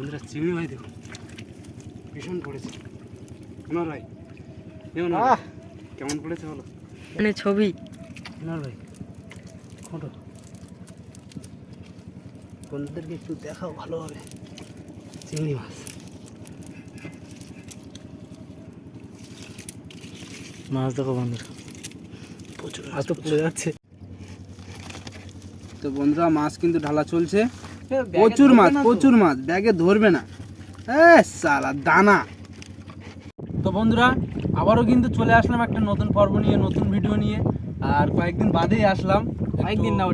বন্ধুরা চিংড়ি ভাই দেখুন ভীষণ পড়েছে। মনোহর ভাই কেমন পড়েছে বলো? মানে ছবি মনোহর ভাই ফটো বন্ধুদেরকে একটু দেখাও ভালোভাবে। চিংড়ি মাছ মাছ দেখো বন্ধুরা, প্রচুর মাছ তো পড়ে যাচ্ছে। তো বন্ধুরা মাছ কিন্তু ঢালা চলছে, প্রচুর মাছ প্রচুর মাছ, ব্যাগে ধরবে না সালা দানা। তো বন্ধুরা আবারও কিন্তু চলে আসলাম একটা নতুন পর্ব নিয়ে, নতুন ভিডিও নিয়ে। আর কয়েকদিন বাদেই আসলাম, কয়েকদিন না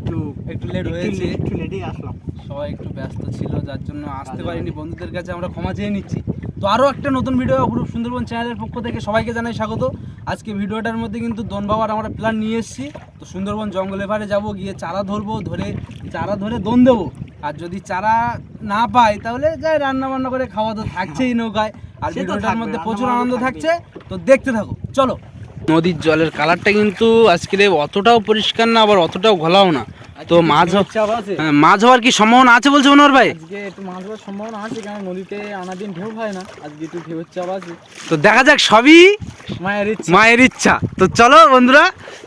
একটু লেট হয়েছে, একটু লেটেই আসলাম। সবাই একটু ব্যস্ত ছিল যার জন্য আসতে পারিনি। বন্ধুদের কাছে আমরা ক্ষমা চেয়ে নিচ্ছি। তো আরও একটা নতুন ভিডিও অপরূপ সুন্দরবন চ্যানেলের পক্ষ থেকে সবাইকে জানাই স্বাগত। আজকে ভিডিওটার মধ্যে কিন্তু দন বাবার আমরা প্ল্যান নিয়ে এসেছি। তো সুন্দরবন জঙ্গলে পাড়ে যাবো, গিয়ে চারা ধরবো, চারা ধরে দন দেবো। আর যদি চারা না পাই তাহলে যাই রান্না বান্না করে খাওয়া তো থাকছেই নৌকায়। আর ভিডিওটার মধ্যে প্রচুর আনন্দ থাকছে, তো দেখতে থাকো চলো। নদীর জলের কালারটা কিন্তু আজকে অতটাও পরিষ্কার না, আবার অতটাও ঘোলাও না। তো মাছ হওয়ার কি সম্ভাবনা আছে বলছে মনোহর ভাই? আজকে একটু মাছ হওয়ার সম্ভাবনা আছে, কারণ নদীতে আনাদিন ঢেউ হয় না, আজকে একটু ঢেউয়ের চাপ আছে। তো দেখা যাক, সবই মায়ের ইচ্ছা। তো চলো বন্ধুরা,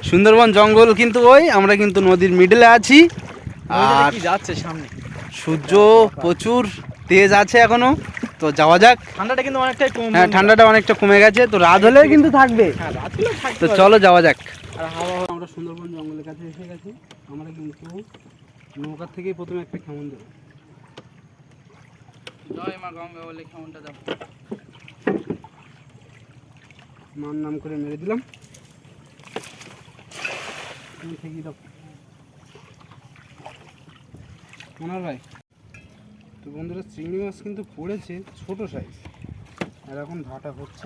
সুন্দরবন জঙ্গল কিন্তু ওই, আমরা কিন্তু নদীর মিডলে আছি। আর যাচ্ছে সামনে সূর্য প্রচুর তেজ আছে এখনো, তো যাওয়া যাক। ঠান্ডাটা কিন্তু অনেকটাই কম। হ্যাঁ, ঠান্ডাটা অনেকটা কমে গেছে, তো রাত হলে কিন্তু থাকবে। তো চলো যাওয়া যাক। আমরা সুন্দরবন জঙ্গলের কাছে এসে গেছি। আমরা কিন্তু নৌকার থেকেই প্রথমে একটা খেমন দেবো। জয় মা গঙ্গা বলে খেমনটা দাও। মার নাম করে মেরে দিলাম। থেকেই দাও মনোহর ভাই। তো বন্ধুরা চিংড়ি মাছ কিন্তু পড়েছে ছোট সাইজ, আর এখন ভাটা হচ্ছে।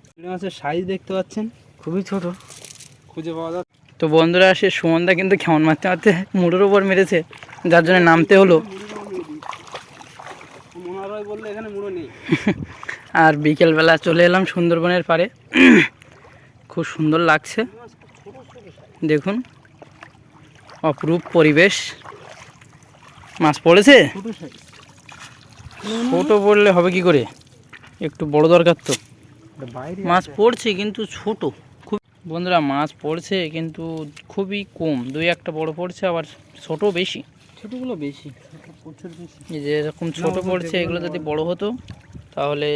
চিংড়ি মাছের সাইজ দেখতে পাচ্ছেন, খুবই ছোট, খুঁজে পাওয়া যাচ্ছে। তো বন্ধুরা সে সুমনদা কিন্তু খেমন মারতে মারতে মুড়োর উপর মেরেছে, যার জন্য নামতে হলো। মনোহর ভাই বললে এখানে মুড়ো নেই। আর বিকেলবেলা চলে এলাম সুন্দরবনের পাড়ে, খুব সুন্দর লাগছে দেখুন, অপরূপ পরিবেশ। মাছ পড়েছে, ছোট পড়লে হবে কি করে, একটু বড় দরকার। তো মাছ পড়ছে কিন্তু ছোট খুব। বন্ধুরা মাছ পড়ছে কিন্তু খুবই কম, দুই একটা বড় পড়ছে, আবার ছোট বেশি, ছোটগুলো বেশি, প্রচুর বেশি। এই যে এরকম ছোট পড়ছে, এগুলো যদি বড় হতো তাহলে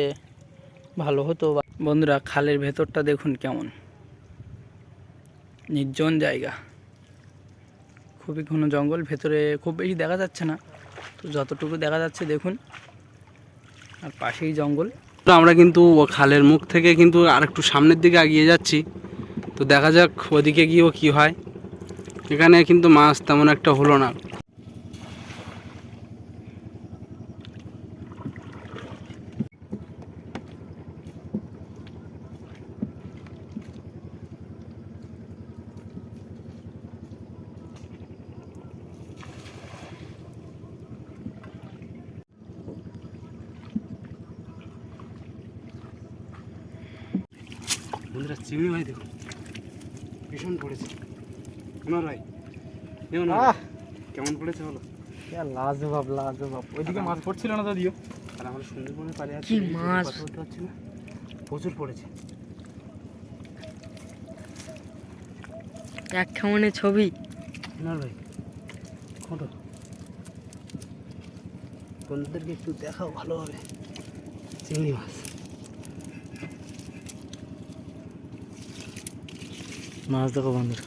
ভালো হতো। বন্ধুরা খালের ভেতরটা দেখুন কেমন নির্জন জায়গা, খুবই ঘন জঙ্গল, ভেতরে খুব বেশি দেখা যাচ্ছে না, তো যতটুকু দেখা যাচ্ছে দেখুন, আর পাশেই জঙ্গল। আমরা কিন্তু খালের মুখ থেকে কিন্তু আর একটু সামনের দিকে এগিয়ে যাচ্ছি, তো দেখা যাক ওদিকে গিয়েও কি হয়। এখানে কিন্তু মাছ তেমন একটা হলো না। বন্ধুরা চিংড়ি ভাই দেখুন ভীষণ পড়েছে। মনোহর ভাই কেমন পড়েছে বলো? লাজবাব লাজবাব, ওইদিকে মাছ পড়ছিল না যদিও। আর আমরা সুন্দরবনের পাড়ে আছি, কি মাছ বলতে পারছি না, প্রচুর পড়েছে। এক খেমনে ছবি। মনোহর ভাই ফটো বন্ধুদেরকে একটু দেখাও ভালোভাবে। চিংড়ি মাছ মাছ দেখো বন্ধুরা,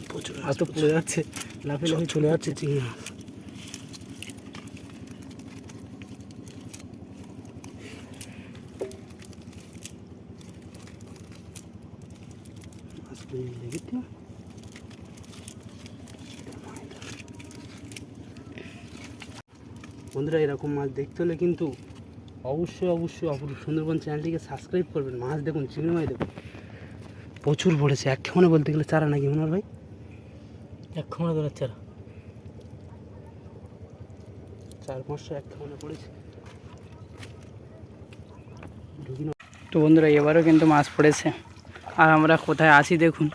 প্রচুর মাছ তো পড়ে যাচ্ছে, লাফে লাফে চলে যাচ্ছে চিংড়ি মাছ। বন্ধুরা এরকম মাছ দেখতে হলে কিন্তু অবশ্যই অপরূপ সুন্দরবন চ্যানেলটিকে সাবস্ক্রাইব করবেন। মাছ দেখুন, চিংড়ি মাছ দেখুন প্রচুর পড়েছে। এক খেমনে বলতে গেলে চারা নাকি মনোহর ভাই? এক খেমনে ধরার চারা 4-500 এক খেমনে পড়েছে। তো বন্ধুরা এবারও কিন্তু মাছ পড়েছে, আর আমরা কোথায় আছি দেখুন,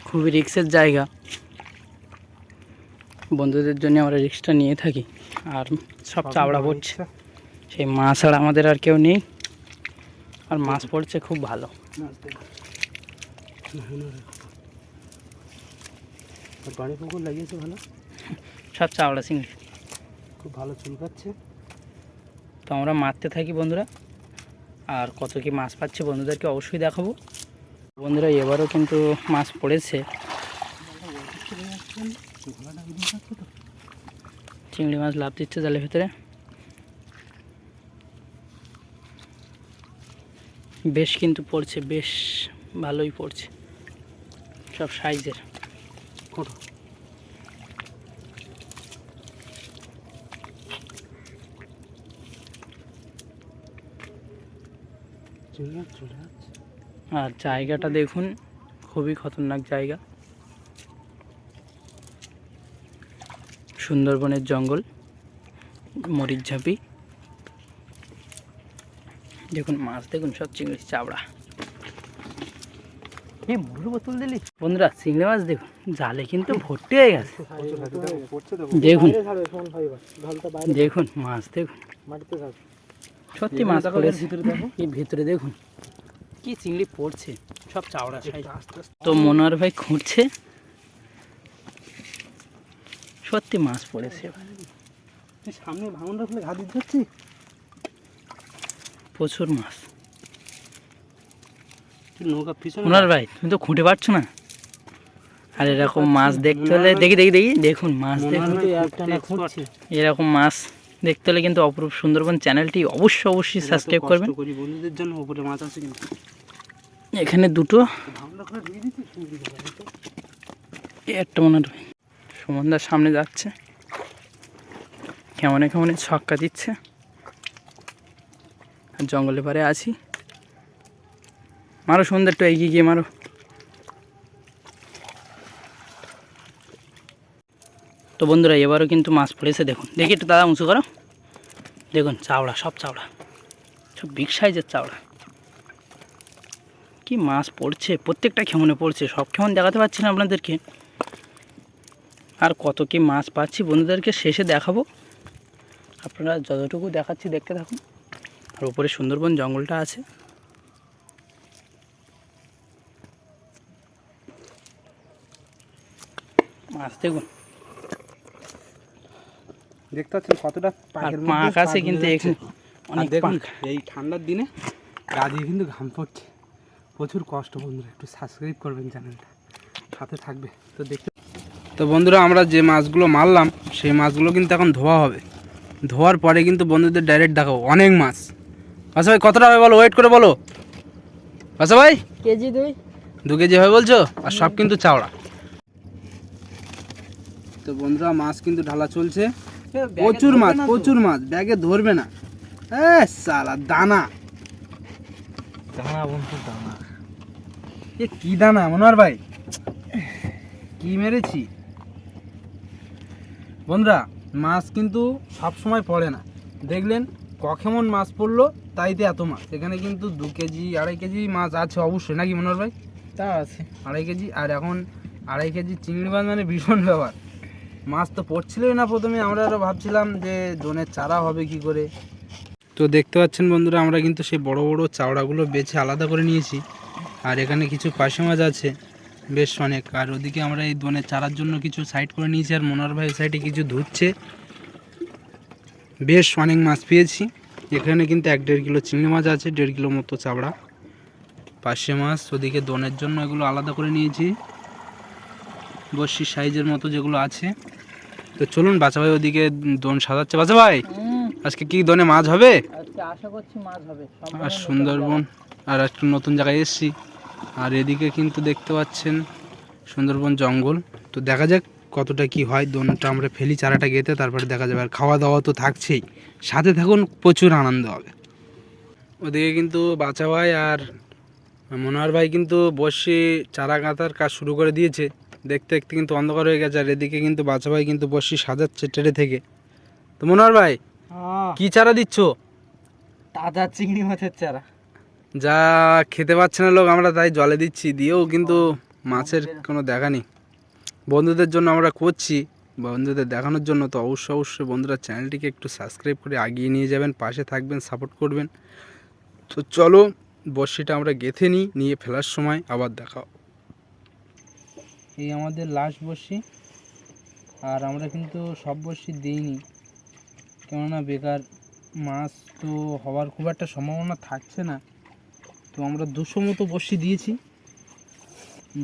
খুবই রিস্কের জায়গা। বন্ধুদের জন্য আমরা রিস্কটা নিয়ে থাকি, আর সব চাবড়া পড়ছে, সেই মাছ আর আমাদের আর কেউ নেই, আর মাছ পড়ছে খুব ভালো। বাড়ি পুকুর লাগিয়েছে ভালো, সব চাবড়া চিংড়ি খুব ভালো চুলকাচ্ছে। তো আমরা মারতে থাকি বন্ধুরা, আর কত কি মাছ পাচ্ছি বন্ধুদেরকে অবশ্যই দেখাবো। বন্ধুরা এবারও কিন্তু মাছ পড়েছে, চিংড়ি মাছ লাফ দিচ্ছে জালের ভিতরে, বেশ কিন্তু পড়ছে, বেশ ভালোই পড়ছে, সব সাইজের। আর জায়গাটা দেখুন, খুবই খতরনাক জায়গা, সুন্দরবনের জঙ্গল, মরিচঝাঁপি। দেখুন মাছ, দেখুন সব চিংড়ি চাবড়া। এই মরু বোতল দিলি বন্ধুরা, চিংড়ি মাছ দেখুন জালে কিন্তু ভর্তি হয়ে গেছে। দেখুন দেখুন মাছ, দেখুন সত্যি মাছ পড়েছে। এই ভিতরে দেখুন কি চিংড়ি পড়ছে, সব চাওড়া সাইজ। তো মনোয়ার ভাই খুঁড়ছে, সত্যি মাছ পড়েছে। সামনে ভাঙনটা খুলে ঘা দিতে হচ্ছে, প্রচুর মাছ। নৌকা পিছনে। মনোয়ার ভাই তুমি তো খুঁটে পারছো না, আর এরকম মাছ দেখতে হলে দেখি দেখি দেখি দেখুন মাছ দেখুন, এরকম মাছ দেখতে হলে কিন্তু অপরূপ সুন্দরবন চ্যানেলটি অবশ্যই সাবস্ক্রাইব করবেন। বন্ধুদের জন্য উপরে মাছ আছে কিন্তু। এখানে দুটো, একটা মনে হয় সুমনদার সামনে যাচ্ছে, কেমন কেমন ছক্কা দিচ্ছে, আর জঙ্গলে পারে আছি। মারো সুন্দর, একটু এগিয়ে গিয়ে মারো। তো বন্ধুরা এবারও কিন্তু মাছ পড়েছে, দেখুন দেখি একটু দাদা উঁচু করো, দেখুন চাওড়া, সব চাওড়া, সব বিগ সাইজের চাওড়া। কি মাছ পড়ছে, প্রত্যেকটা খেমনে পড়ছে, সব খেমন দেখাতে পারছি না আপনাদেরকে, আর কত কি মাছ পাচ্ছি বন্ধুদেরকে শেষে দেখাবো। আপনারা যতটুকু দেখাচ্ছি দেখতে থাকুন। আর উপরে সুন্দরবন জঙ্গলটা আছে। মাছ দেখুন, দেখতে পাচ্ছেন কতটা পাক আছে কিন্তু এখানে অনেক পাক। এই ঠান্ডার দিনে গা দিয়ে কিন্তু ঘাম পড়ছে, প্রচুর কষ্ট। বন্ধুরা একটু সাবস্ক্রাইব করবেন, চ্যানেলটা সাথে থাকবে। তো দেখতে, তো বন্ধুরা আমরা যে মাছগুলো মারলাম সেই মাছগুলো কিন্তু এখন ধোয়া হবে, ধোয়ার পরে কিন্তু বন্ধুদের ডাইরেক্ট দেখাবো অনেক মাছ। আচ্ছা ভাই কতটা হবে বলো, ওয়েট করে বলো। আচ্ছা ভাই কেজি 2 কেজি হবে বলছো, আর সব কিন্তু চাওড়া। তো বন্ধুরা মাছ কিন্তু ঢালা চলছে, প্রচুর মাছ, প্রচুর মাছ, ব্যাগে ধরবে না। সালা দানা দানা বন্ধু, দানা। এ কি দানা মনোয়ার ভাই, কি মেরেছি। বন্ধুরা মাছ কিন্তু সব সময় পড়ে না, দেখলেন কেমন মাছ পড়লো, তাইতে এত মাছ। এখানে কিন্তু 2 কেজি 2.5 কেজি মাছ আছে অবশ্যই, নাকি মনোয়ার ভাই? তা আছে 2.5 কেজি, আর এখন 2.5 কেজি চিংড়ি মাছ, মানে ভীষণ ব্যাপার। মাছ তো পড়ছিলই না প্রথমে, আমরা আরও ভাবছিলাম যে দোনের চারা হবে কি করে। তো দেখতে পাচ্ছেন বন্ধুরা আমরা কিন্তু সেই বড় বড় চাওড়াগুলো বেছে আলাদা করে নিয়েছি, আর এখানে কিছু পাশে মাছ আছে বেশ অনেক, আর ওদিকে আমরা এই দোনের চারার জন্য কিছু সাইড করে নিয়েছি, আর মনোয়ার ভাই সাইডে কিছু ধুচ্ছে। বেশ অনেক মাছ পেয়েছি এখানে, কিন্তু 1-1.5 কিলো চিংড়ি মাছ আছে, 1.5 কিলো মতো চাওড়া, পাশে মাছ। ওদিকে দোনের জন্য এগুলো আলাদা করে নিয়েছি, বড়শির সাইজের মতো যেগুলো আছে। তো চলুন বাচ্চা ভাই ওদিকে দোন সাজাচ্ছে। বাচ্চা ভাই আজকে কি দোনে মাছ হবে? আশা করছি মাছ হবে। আর সুন্দরবন আর একটু নতুন জায়গায় এসেছি, আর এদিকে কিন্তু দেখতে পাচ্ছেন সুন্দরবন জঙ্গল। তো দেখা যাক কতটা কি হয়। দোনটা আমরা ফেলি চারাটা গেতে, তারপরে দেখা যাবে। আর খাওয়া দাওয়া তো থাকছেই, সাথে থাকুন, প্রচুর আনন্দ হবে। ওদিকে কিন্তু বাচ্চা ভাই আর মনোহর ভাই কিন্তু বসে চারা গাঁথার কাজ শুরু করে দিয়েছে। দেখতে দেখতে কিন্তু অন্ধকার হয়ে গেছে, আর এদিকে কিন্তু বাচ্চা ভাই কিন্তু বসে সাজাচ্ছে ট্রেনে থেকে। তো মনোহর ভাই কি চারা দিচ্ছ? তাজা চিংড়ি মাছের চারা, যা খেতে পাচ্ছে না লোক, আমরা তাই জলে দিচ্ছি, দিয়েও কিন্তু মাছের কোনো দেখা নেই। বন্ধুদের জন্য আমরা করছি, বন্ধুদের দেখানোর জন্য। তো অবশ্যই বন্ধুরা চ্যানেলটিকে একটু সাবস্ক্রাইব করে এগিয়ে নিয়ে যাবেন, পাশে থাকবেন, সাপোর্ট করবেন। তো চলো বড়শিটা আমরা গেঁথে নিয়ে ফেলার সময় আবার দেখাও। এই আমাদের লাস্ট বড়শি, আর আমরা কিন্তু সব বড়শি দিইনি, কেননা বেকার মাছ তো হওয়ার খুব একটা সম্ভাবনা থাকছে না। তো আমরা 200 মতো বড়শি দিয়েছি,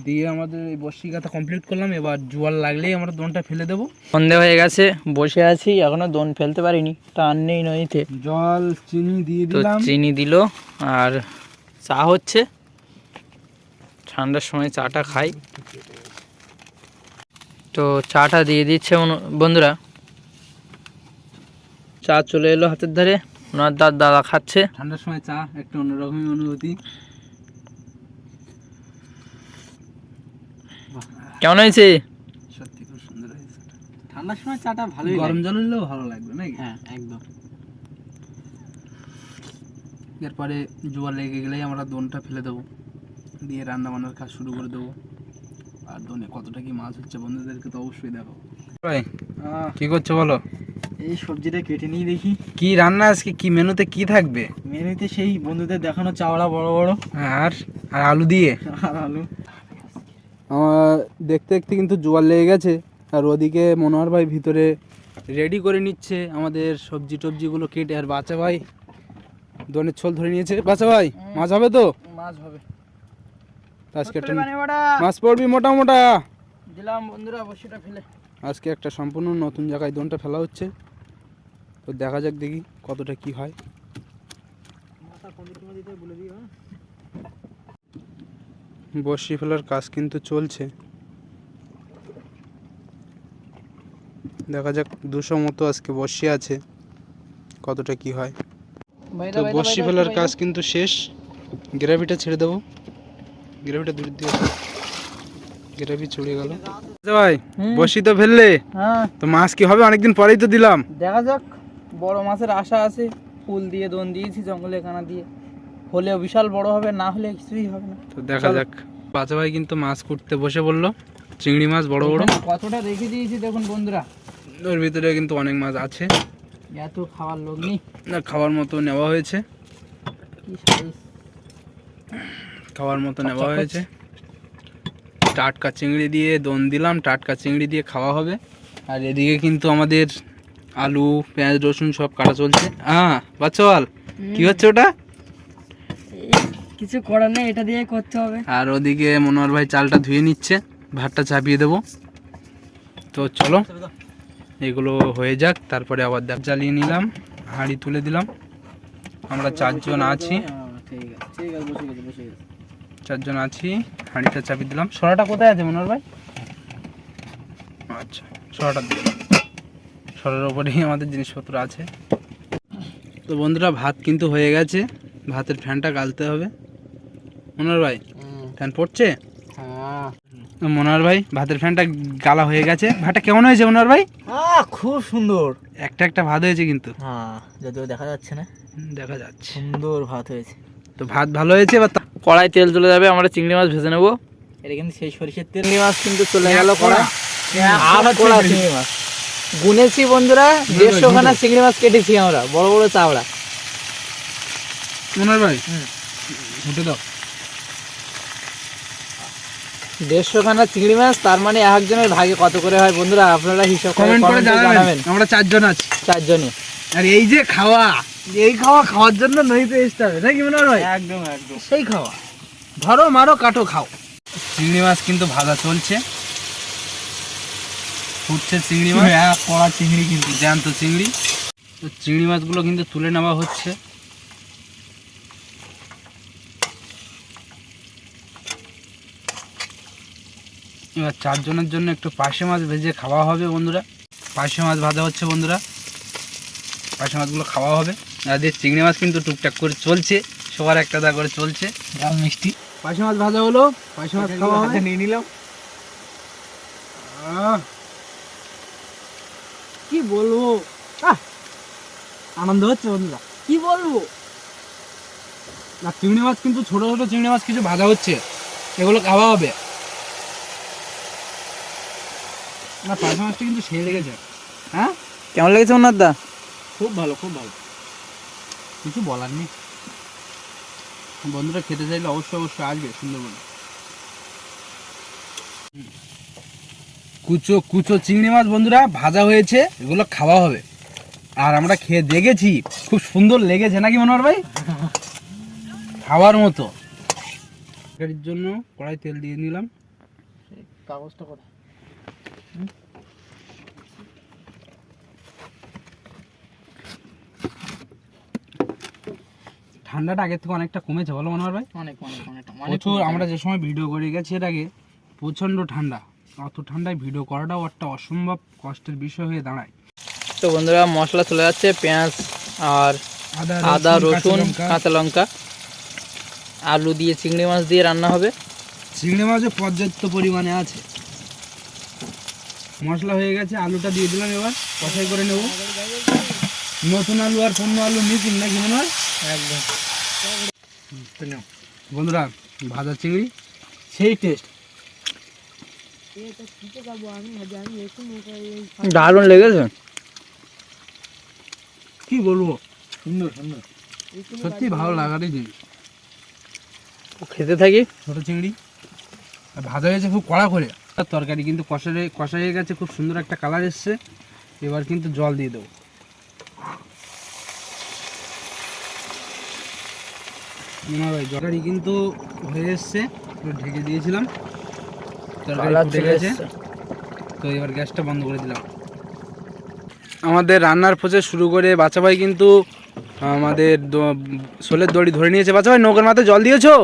দিয়ে আমাদের এই বড়শি গাথা কমপ্লিট করলাম। এবার জোয়ার লাগলেই আমরা দোনটা ফেলে দেবো। সন্ধে হয়ে গেছে, বসে আছি, এখনো দোন ফেলতে পারিনি, টান নেই নদীতে। জল চিনি দিয়ে তো দিলাম। চিনি দিল আর চা হচ্ছে, ঠান্ডার সময় চাটা খাই। তো চাটা দিয়ে দিচ্ছে বন্ধুরা, চা চলে এলো হাতের ধারে, ওনার দাদা খাচ্ছে। ঠান্ডার সময় চা একটা অন্যরকমই অনুভূতি। কেমন হয়েছে? সত্যি খুব সুন্দর হয়েছে। ঠান্ডার সময় চাটা ভালোই গরম জল হলেও ভালো লাগবে নাকি? হ্যাঁ একদম। এরপরে জোয়ার লেগে গেলেই আমরা দোনটা ফেলে দেবো, দিয়ে রান্না বান্নার কাজ শুরু করে দেবো। আর দোনে কতটা কি মাছ হচ্ছে বন্ধুদেরকে তো অবশ্যই দেখাবো। ভাই কি করছো বলো? এই সবজিটা কেটে নিয়ে দেখি কি রান্না আজকে, কি মেনুতে কি থাকবে? মেনুতে সেই বন্ধুদের দেখানো চাওড়া বড় বড় আর আর আলু দিয়ে। আর আলু। আমার দেখতে দেখতে কিন্তু জোয়ার লেগে গেছে, আর ওদিকে মনোহর ভাই ভিতরে রেডি করে নিচ্ছে আমাদের সবজি টবজিগুলো কেটে। আর বাচ্চা ভাই দোনের ছোল ধরে নিয়েছে। বাচ্চা ভাই মাছ হবে তো? মাছ হবে। আজকে একটা মাছ পড়বি মোটা মোটা। দিলাম বন্ধুরা বসিটা ফেলে। আজকে একটা সম্পূর্ণ নতুন জায়গায় দোনটা ফেলা হচ্ছে, তো দেখা যাক দেখি কতটা কি হয়। বড়শি ফেলার কাজ কিন্তু চলছে, দেখা যাক 200 মতো আজকে বড়শি আছে, কতটা কি হয়। তো বড়শি ফেলার কাজ কিন্তু শেষ, গ্রেভিটা ছেড়ে দেবো। গ্রেভিটা দূর দিয়ে গ্রেভি চড়ে গেল। ভাই বড়শি তো ফেললে, হ্যাঁ তো মাছ কি হবে? অনেকদিন পরেই তো দিলাম। দেখা যাক, বড় মাছের আশা আছে। ফুল দিয়ে দোন দিয়েছি জঙ্গলে কানা দিয়ে, হলেও বিশাল বড় হবে, না হলে কিছুই হবে না। তো দেখা যাক। বাচ্চা ভাই কিন্তু মাছ কুটতে বসে বললো, চিংড়ি মাছ বড় বড় কতটা রেখে দিয়েছি দেখুন বন্ধুরা, ওর ভিতরে কিন্তু অনেক মাছ আছে, এত খাওয়ার লোক নেই। না খাওয়ার মতো নেওয়া হয়েছে, কি সাইজ, খাওয়ার মতো নেওয়া হয়েছে। টাটকা চিংড়ি দিয়ে দোন দিলাম, টাটকা চিংড়ি দিয়ে খাওয়া হবে। আর এদিকে কিন্তু আমাদের আলু পেঁয়াজ রসুন সব কাটা চলছে। বাচ্চাওয়াল কি হচ্ছে ওটা? কিছু করার নেই, এটা দিয়ে করতে হবে। আর ওদিকে মনোহর ভাই চালটা ধুয়ে নিচ্ছে, ভাতটা চাপিয়ে দেবো। তো চলো এগুলো হয়ে যাক, তারপরে আবার জ্বালিয়ে নিলাম, হাঁড়ি তুলে দিলাম। আমরা 4 জন আছি, ঠিক আছে ঠিক আছে, বসে গেছে বসে গেছে। 4 জন আছি, হাঁড়িটা চাপিয়ে দিলাম। সরাটা কোথায় আছে মনোহর ভাই? আচ্ছা সরাটা দিলাম, সরার ওপরেই আমাদের জিনিসপত্র আছে। তো বন্ধুরা ভাত কিন্তু হয়ে গেছে, ভাতের ফ্যানটা গালতে হবে। মনোহর ভাই ফ্যান পড়ছে? হ্যাঁ মনোহর ভাই ভাতের ফ্যানটা গালা হয়ে গেছে। ভাতটা কেমন হয়েছে মনোহর ভাই? খুব সুন্দর। একটা ভাত হয়েছে কিন্তু, হ্যাঁ যদিও দেখা যাচ্ছে না, দেখা যাচ্ছে। সুন্দর ভাত হয়েছে। তো ভাত ভালো হয়েছে। এবার কড়াই তেল চলে যাবে, আমরা চিংড়ি মাছ ভেজে নেবো। এটা কিন্তু সেই সরিষার তেল। চিংড়ি মাছ কিন্তু চলে গেল কড়াই। আর কড়া চিংড়ি মাছ গুনেছি বন্ধুরা, 150 খানা চিংড়ি মাছ কেটেছি আমরা, বড় বড় চাওড়া। মনোহর ভাই উঠে দাও। 150 খানা চিংড়ি মাছ, তার মানে একজনের ভাগে কত করে হয় বন্ধুরা? আপনারা হিসাব করে কমেন্ট করে জানাবেন। জানাবেন। আমরা 4 জন আছি, 4 জনে। আর এই যে খাওয়া, এই খাওয়ার জন্য নদীতে আসতে হবে নাকি মনোহর ভাই? একদম একদম সেই খাওয়া, ধরো মারো কাটো খাও। চিংড়ি মাছ কিন্তু ভাজা চলছে, ফুটছে চিংড়ি মাছ। কড়া চিংড়ি কিন্তু জ্যান্ত চিংড়ি। তো চিংড়ি মাছগুলো কিন্তু তুলে নেওয়া হচ্ছে। এবার 4 জনের জন্য একটু পার্শে মাছ ভেজে খাওয়া হবে বন্ধুরা। পার্শে মাছ ভাজা হচ্ছে বন্ধুরা, পার্শে মাছগুলো খাওয়া হবে। আর এই চিংড়ি মাছ কিন্তু টুকটাক করে চলছে, সবার একটা দা করে চলছে। লাল মিষ্টি পার্শে মাছ ভাজা হলো, পার্শে মাছ খাওয়া হবে। নিয়ে নিলাম। কি বলবো, আনন্দ হচ্ছে বন্ধুরা, কি বলবো। আর চিংড়ি মাছ কিন্তু ছোট ছোট চিংড়ি মাছ কিছু ভাজা হচ্ছে, এগুলো খাওয়া হবে। না পার্শে মাছটা কিন্তু সেই লেগেছে। হ্যাঁ কেমন লেগেছে ওনার দা? খুব ভালো, খুব ভালো। কিছু বলার নেই। বন্ধুরা খেতে চাইলে অবশ্যই অবশ্যই আসবে সুন্দরবনে। কুচো কুচো চিংড়ি মাছ বন্ধুরা ভাজা হয়েছে, এগুলো খাওয়া হবে। আর আমরা খেয়ে দেখেছি, খুব সুন্দর লেগেছে নাকি মনোহর ভাই? খাওয়ার মতো। এর জন্য কড়াই তেল দিয়ে নিলাম। কাগজটা কোথায়? ঠান্ডাটা আগের থেকে অনেকটা কমেছে বলো মনোহর ভাই? অনেক অনেক অনেক প্রচুর। আমরা যে সময় ভিডিও করে গেছি এর আগে প্রচণ্ড ঠান্ডা, অত ঠান্ডায় ভিডিও করাটাও একটা অসম্ভব কষ্টের বিষয় হয়ে দাঁড়ায়। তো বন্ধুরা মশলা চলে যাচ্ছে, পেঁয়াজ আর আদা রসুন কাঁচা লঙ্কা, আলু দিয়ে চিংড়ি মাছ দিয়ে রান্না হবে। চিংড়ি মাছও পর্যাপ্ত পরিমাণে আছে। মশলা হয়ে গেছে, আলুটা দিয়ে দিলাম, এবার কষাই করে নেব। নতুন আলু আর পুরনো আলু মিশিং নাকি মনে হয়? একদম। বন্ধুরা ভাজা চিংড়ি সেই টেস্ট। দারুণ লেগেছে, কি বলবো, সুন্দর সুন্দর। সত্যি ভালো লাগারই জিনিস। খেতে থাকি। ছোটো চিংড়ি আর ভাজা হয়েছে খুব কড়া করে। আর তরকারি কিন্তু কষা হয়ে গেছে, খুব সুন্দর একটা কালার এসছে। এবার কিন্তু জল দিয়ে দেবো। মনে হয় তরকারি কিন্তু হয়ে এসছে, ঢেকে দিয়েছিলাম, তরকারি ফুটে গেছে। তো এবার গ্যাসটা বন্ধ করে দিলাম। আমাদের রান্নার প্রসেস শুরু করে বাচ্চা ভাই কিন্তু আমাদের শোলের দড়ি ধরে নিয়েছে। বাচ্চা ভাই নৌকার মাথায় জল দিয়েছো?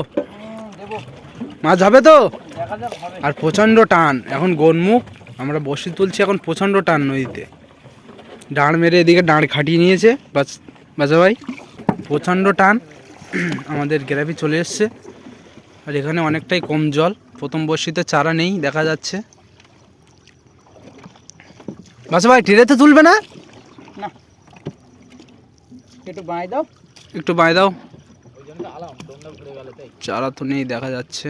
মাছ হবে তো? আর প্রচণ্ড টান, এখন গোনমুখ আমরা বসি তুলছি, এখন প্রচণ্ড টান নদীতে। ডাঁড় মেরে এদিকে ডাঁড় খাটিয়ে নিয়েছে বাচ্চা ভাই, প্রচণ্ড টান। আমাদের গ্রাফি চলে এসছে, আর এখানে অনেকটাই কম জল। প্রথম বর্ষিতে চারা নেই দেখা যাচ্ছে। বাচ্চা ভাই টেরেতে তুলবে না? একটু বাঁই দাও, একটু বাঁয় দাও। চারা তো নেই দেখা যাচ্ছে।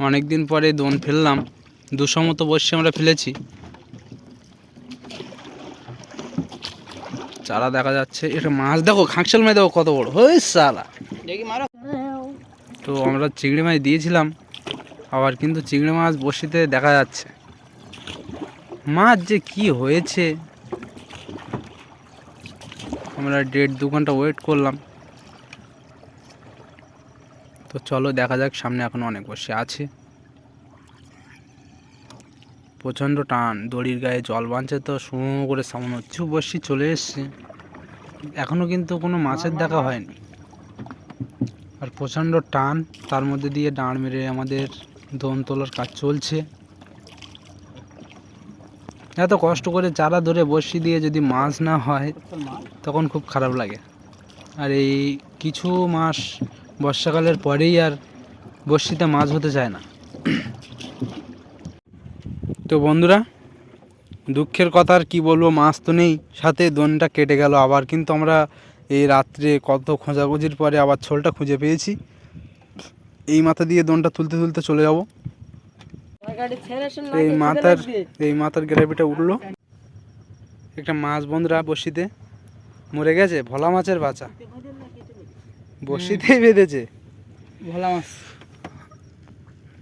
অনেকদিন পরে দোন ফেললাম, 200 মতো বর্ষি আমরা ফেলেছি। চারা দেখা যাচ্ছে। এটা মাছ দেখো, খাঁকশাল মাছ দেখো কত বড় হয়ে সালা। তো আমরা চিংড়ি মাছ দিয়েছিলাম, আবার কিন্তু চিংড়ি মাছ বড়শিতে দেখা যাচ্ছে। মাছ যে কি হয়েছে, আমরা 1.5-2 ঘন্টা ওয়েট করলাম। তো চলো দেখা যাক, সামনে এখন অনেক বর্ষি আছে। প্রচণ্ড টান, দড়ির গায়ে জল বাঁধছে তো সুমো করে সামনে হচ্ছে। বর্ষি চলে এসছে, এখনও কিন্তু কোনো মাছের দেখা হয়নি। আর প্রচণ্ড টান, তার মধ্যে দিয়ে দাঁড় মেরে আমাদের দোন তোলার কাজ চলছে। এত কষ্ট করে চারা ধরে বর্ষি দিয়ে যদি মাছ না হয় তখন খুব খারাপ লাগে। আর এই কিছু মাস বর্ষাকালের পরেই আর বর্ষিতে মাছ হতে চায় না। তো বন্ধুরা দুঃখের কথা আর কী বলবো, মাছ তো নেই, সাথে দোনটা কেটে গেল। আবার কিন্তু আমরা এই রাত্রে কত খোঁজাখুঁজির পরে আবার ছোলটা খুঁজে পেয়েছি। এই মাথা দিয়ে দোনটা তুলতে তুলতে চলে যাব। এই মাথার গ্রেভিটা উঠলো, একটা মাছ বন্ধুরা বড়শিতে মরে গেছে, ভোলা মাছের বাচ্চা বড়শিতেই বেঁধেছে। ভোলা মাছ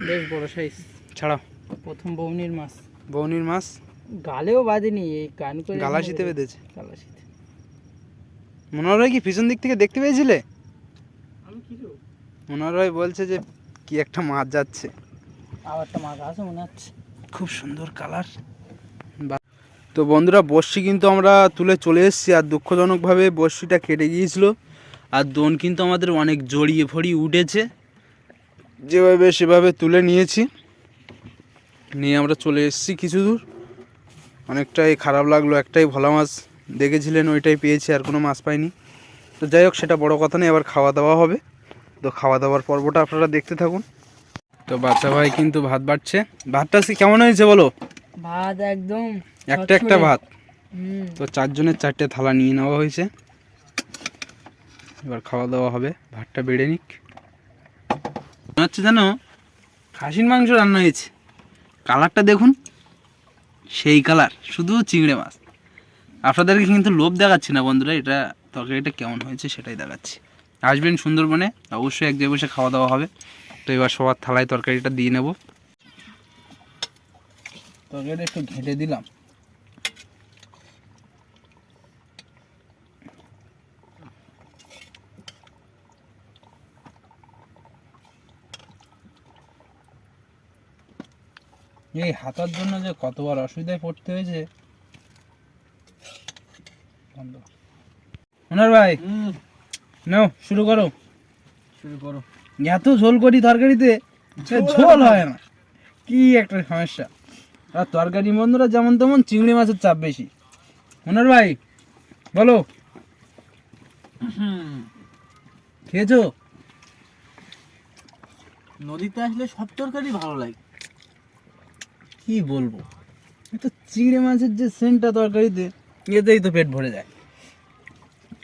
বেশ বড় সাইজ। ছাড়াও, প্রথম বৌনির মাছ। বৌনির মাছ গালেও বাঁধেনি, এই কান করে গালাশিতে বেঁধেছে। গালাশিতে। মনোহর ভাই কি পিছন দিক থেকে দেখতে পেয়েছিলে? মনোহর ভাই বলছে যে কি একটা মাছ যাচ্ছে। আবার একটা মাছ আছে মনে হচ্ছে, খুব সুন্দর কালার। তো বন্ধুরা বড়শি কিন্তু আমরা তুলে চলে এসেছি, আর দুঃখজনকভাবে বড়শিটা কেটে গিয়েছিল। আর দোন কিন্তু আমাদের অনেক জড়িয়ে ফড়িয়ে উঠেছে, যেভাবে সেভাবে তুলে নিয়েছি, নিয়ে আমরা চলে এসেছি কিছু দূর। অনেকটাই খারাপ লাগলো, একটাই ভোলা মাছ দেখেছিলেন ওইটাই পেয়েছি, আর কোনো মাছ পাইনি। তো যাই হোক, সেটা বড় কথা নেই, আবার খাওয়া দাওয়া হবে। তো খাওয়া দাওয়ার পর্বটা আপনারা দেখতে থাকুন। তো বাচ্চা ভাই কিন্তু ভাত বাড়ছে। ভাতটা আজকে কেমন হয়েছে বলো? ভাত একদম একটা ভাত। তো 4 জনের 4টে থালা নিয়ে নেওয়া হয়েছে, এবার খাওয়া দাওয়া হবে। ভাতটা বেড়ে নিক। মনে হচ্ছে যেন খাসির মাংস রান্না হয়েছে, কালারটা দেখুন, সেই কালার, শুধু চিংড়ি মাছ। আপনাদেরকে কিন্তু লোভ দেখাচ্ছি না বন্ধুরা, এটা তরকারিটা কেমন হয়েছে সেটাই দেখাচ্ছি। আসবেন সুন্দরবনে, অবশ্যই এক জায়গায় বসে খাওয়া দাওয়া হবে। তো এবার সবার থালায় তরকারিটা দিয়ে নেব। তরকারিটা একটু ঘেঁটে দিলাম। এই হাতার জন্য যে কতবার অসুবিধায় পড়তে হয়েছে। মনোহর ভাই, নাও শুরু করো। শুরু করো। এত ঝোল করি তরকারিতে, ঝোল হয় না, কি একটা সমস্যা। আর তরকারি বন্ধুরা যেমন তেমন, চিংড়ি মাছের চাপ বেশি। মনোহর ভাই বলো, খেয়েছো? নদীতে আসলে সব তরকারি ভালো লাগে। কি বলবো, তো চিংড়ি মাছের যে সেন্টটা তরকারিতে, এতেই তো পেট ভরে যায়।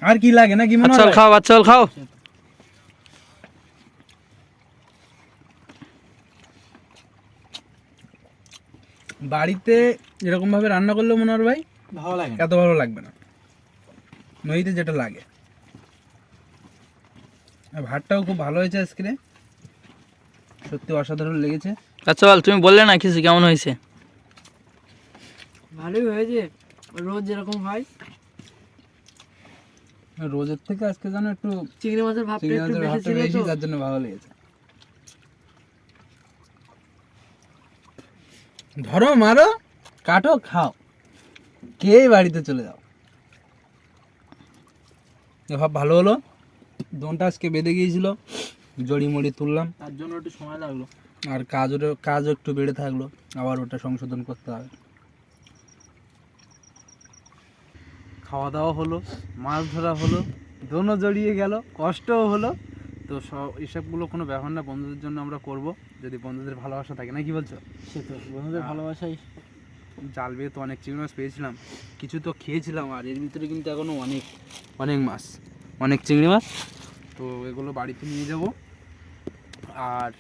আর কি লাগে নাকি মনোহর বাচ্চাল ভাই? খাও, বাচ্চাল খাও। বাড়িতে এরকম ভাবে রান্না করলে মনোহর ভাই ভালো লাগে। এত ভালো লাগবে না, নদীতে যেটা লাগে। আর ভাতটাও খুব ভালো হয়েছে আজকে, সত্যি অসাধারণ লেগেছে। আচ্ছা বল, তুমি বললে না কিছু, কেমন হয়েছে? ভালোই হয়েছে, রোজ যেরকম হয়। রোজের থেকে আজকে যেন একটু চিংড়ি মাছের ভাবটা চিংড়ি একটু মাছের বেশি ভাতটা ছিল বেশি, তো। যার জন্য ভালো লেগেছে। ধরো, মারো, কাটো, খাও, কে বাড়িতে চলে যাও। ভাব ভালো হলো। দোনটা আজকে বেঁধে গিয়েছিল, জড়ি মড়ি তুললাম, তার জন্য একটু সময় লাগলো। আর কাজও একটু বেড়ে থাকলো, আবার ওটা সংশোধন করতে হবে। খাওয়া দাওয়া হলো, মাছ ধরা হলো, দোনও জড়িয়ে গেল, কষ্টও হলো। তো সব এসবগুলো কোনো ব্যাপার না, বন্ধুদের জন্য আমরা করব, যদি বন্ধুদের ভালোবাসা থাকে না, কি বলছো? সে তো বন্ধুদের ভালোবাসাই। জাল বেয়ে তো অনেক চিংড়ি মাছ পেয়েছিলাম, কিছু তো খেয়েছিলাম, আর এর ভিতরে কিন্তু এখনও অনেক অনেক মাছ, অনেক চিংড়ি মাছ। তো এগুলো বাড়িতে নিয়ে যাব। আর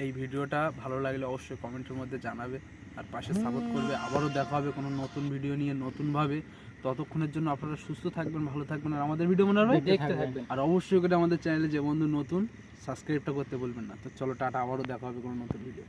এই ভিডিওটা ভালো লাগলে অবশ্যই কমেন্টের মধ্যে জানাবে, আর পাশে সাপোর্ট করবে। আবারও দেখা হবে কোনো নতুন ভিডিও নিয়ে, নতুনভাবে। ততক্ষণের জন্য আপনারা সুস্থ থাকবেন, ভালো থাকবেন, আর আমাদের ভিডিও মনে হবে দেখতে থাকবেন। আর অবশ্যই করে আমাদের চ্যানেলে যে বন্ধু নতুন, সাবস্ক্রাইবটা করতে বলবেন না। তো চলো টাটা, আবারও দেখা হবে কোনো নতুন ভিডিও।